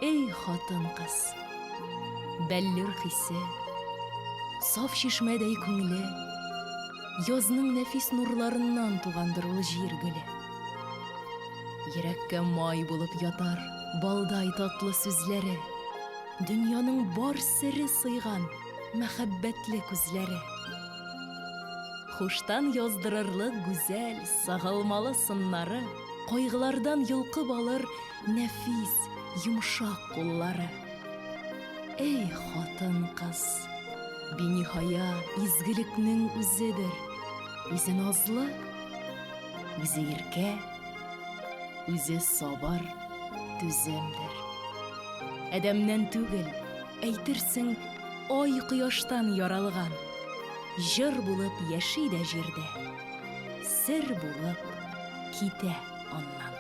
Эй хатын-кыз, бәллүр хисе, саф шишмәдәй күңле, язның нәфис нурларыннан тугандыр ул җир гөле. Йөрәккә май булып ятар балдай татлы сүзләре, дөньяның бар сере сыйган мәхәббәтле күзләре. Хуштан яздырырлык гүзәл, сагалмалы сыннары, кайгылардан йолкып алыр нәфис, йомшак куллары. Эй хатын-кыз, биниһая изгелекнең үзедер, үзе назлы, үзе иркә, үзе сабыр, түземдер. Әдәмнән түгел, әйтерсең, ай кояштан яралган, җыр булып яши дә җирдә, сер булып китә аннан.